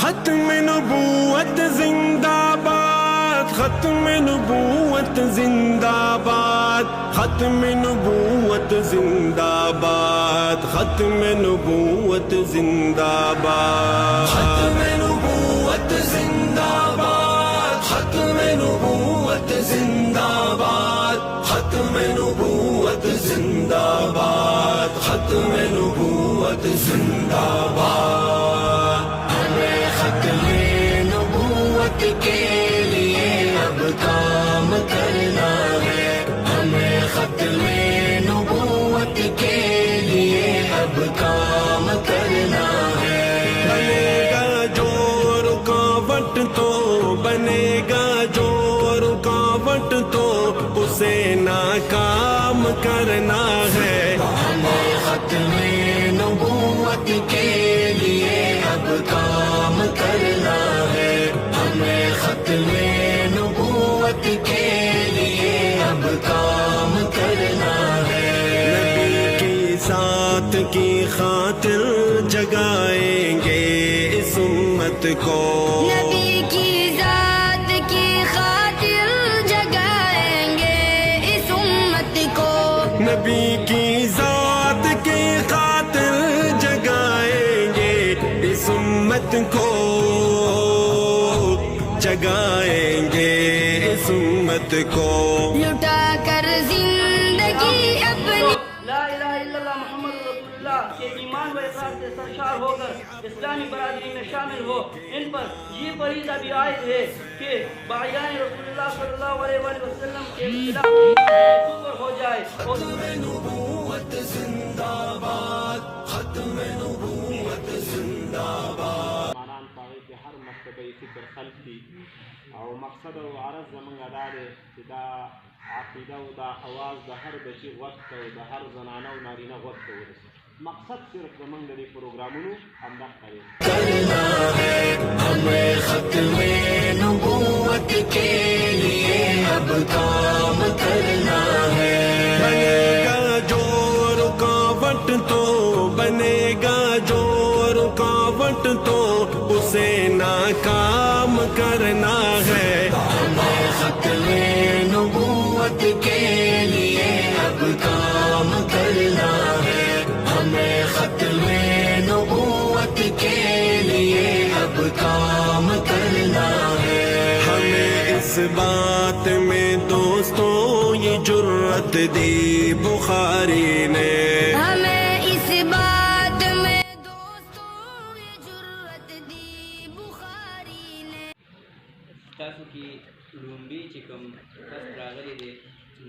ختم نبوت زندہ باد، ختم نبوت زندہ باد، ختم نبوت زندہ باد، ختم نبوت زندہ باد، ختم نبوت زندہ باد، ختم نبوت زندہ باد، ختم نبوت زندہ باد، ختم نبوت زندہ باد۔ ہمیں ختم نبوت کے لیے اب کام کرنا ہے، ہمیں ختم نبوت کے لیے اب کام کرنا ہے۔ بنے گا جو رکاوٹ تو، بنے گا جو رکاوٹ تو اسے ناکام کرنا ہے۔ ہمیں ختم نبوت کے لیے اب کام کرنا ہے، ہمیں ختم نبوت کے لیے اب کام کرنا ہے۔ نبی کی ذات کی خاطر جگائیں گے اس امت کو، نبی کی ذات کی خاطر جگائیں گے اس امت کو، نبی کی ذات کی خاطر جگائیں گے اس امت کو، جگائیں گے اس امت کو۔ لٹا کر زندگی اپنی لا الہ الا اللہ محمد رسول اللہ کے ایمان و اقرار سے سرشار ہو کر اسلامی برادری میں شامل ہو۔ ان پر یہ فریضہ بھی عائد ہے کہ باعیان رسول اللہ صلی اللہ علیہ وآلہ وسلم کے خلاف کفر ہو جائے اور ختم نبوت زندہ باد، ختم نبوت زندہ باد۔ مانان پاوی کے ہر مرتبہ فکر خلق دی او مقصد او عرض زمانگ ادا دے کہ دا عقیدہ و دا آواز دا ہر بچی وقت و دا ہر زنانہ و نارینہ وقت ورسی۔ مقصد صرف زمانگ دی پروگرامونو اندر کرے کرنا ہے، ہمیں ختم نبوت کے لیے اب کام کرنا ہے۔ بنے گا جو رکاوٹ تو، بنے گا جو رکاوٹ تو اسے ناکام کرنا ہے۔ ہمیں ختم نبوت کے لیے اب کام کرنا ہے، ہمیں ختم نبوت کے لیے اب کام کرنا ہے۔ ہمیں اس بات میں دوستوں یہ جرأت دی بخاری نے، ہمیں اس بات میں دوستوں یہ جرأت دی بخاری نے۔ تاسو کی لومبی چې کوم کس راغلی دی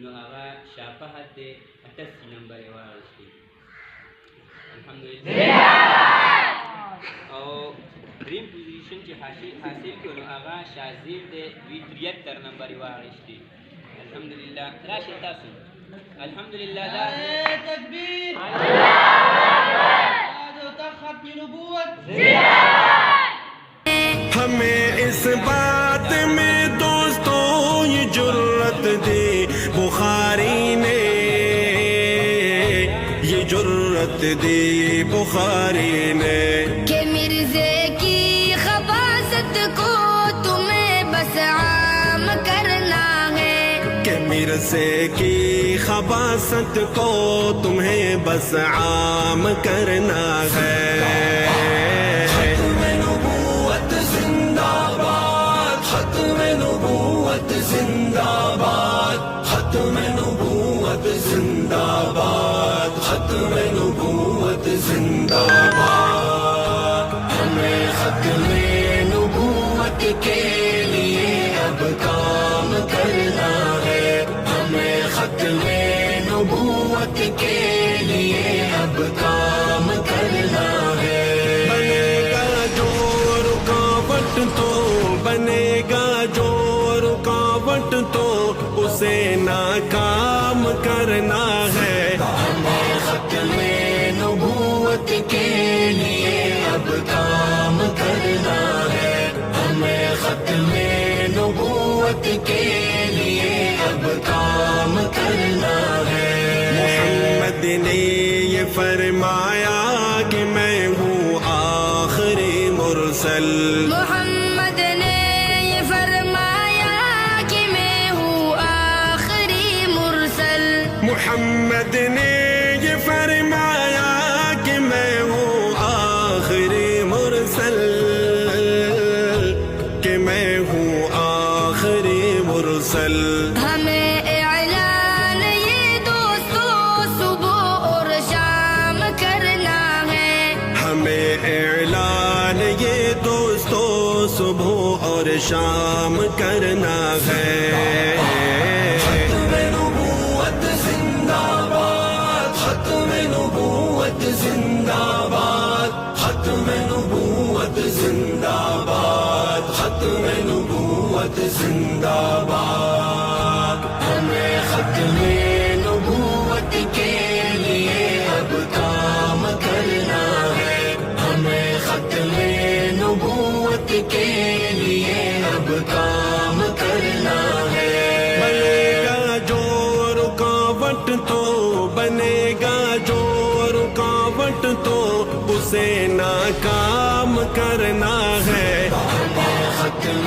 نو هغه شافهد دی 88 نمبر یې واخیستی الحمدلله او دریم پوزیشن چې حاصل کړو نو هغه شازیب دی 73 نمبر یې واخیستی الحمدلله راشئ تاسو الحمدلله دا تکبیر ختم نبوت ہمیں اس بات میں دوستوں یہ جرأت دی بخاری نے، یہ جرأت دی بخاری نے کہ مرزے کی خباثت کو تمہیں بس عام کرنا ہے، کہ مرزے کی خباثت کو تمہیں بس عام کرنا ہے۔ ختم نبوت زندہ باد، ختم نبوت زندہ باد، ختم نبوت زندہ باد، ختم نبوت زندہ باد۔ ہمیں ختم نبوت کے لیے اب کام کرنا ہے، ہمیں ختم نبوت کے لیے اب کام کرنا ہے۔ بنے گا جو رکاوٹ تو، بنے گا جو رکاوٹ تو اسے ناکام کرنا ہے۔ ہمیں ختم نبوت کے لیے اب کام کرنا ہے، ہمیں ختم نبوت کے لیے اب کام کرنا ہے۔ محمد نے یہ فرمایا کہ میں ہوں آخری مرسل، محمد نے یہ فرمایا کہ میں ہوں آخری مرسل محمد نے یہ فرمایا کہ میں ہوں آخری مرسل کہ میں ہوں آخری مرسل ہمیں اعلان یہ دوستوں صبح اور شام کرنا ہے ہمیں اعلان یہ دوستو صبح اور شام کرنا ہے ختم نبوت زندہ باد ختم نبوت زندہ باد ختم نبوت زندہ باد ختم نبوت زندہ باد ہمیں ختم نبوت کے لیے اب کام کرنا ہے ہمیں ختم نبوت کے لیے اب کام کرنا ہے بنے گا جو رکاوٹ تو بنے گا جو رکاوٹ تو اسے ناکام کرنا ہے ہمیں ختم